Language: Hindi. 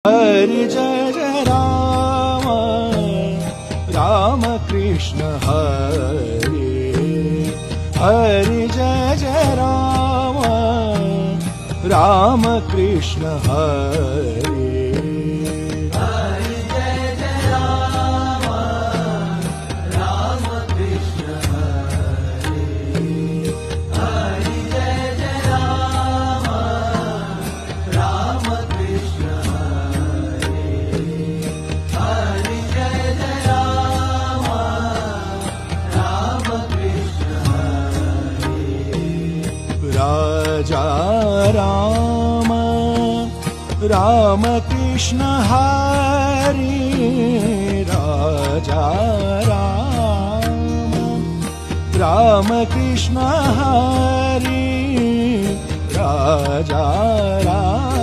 हरि जय जय राम राम कृष्ण हरि हरि जय जय राम राम कृष्ण हरि राजा राम राम कृष्ण हरि राजा राम राम कृष्ण हरि राजा राम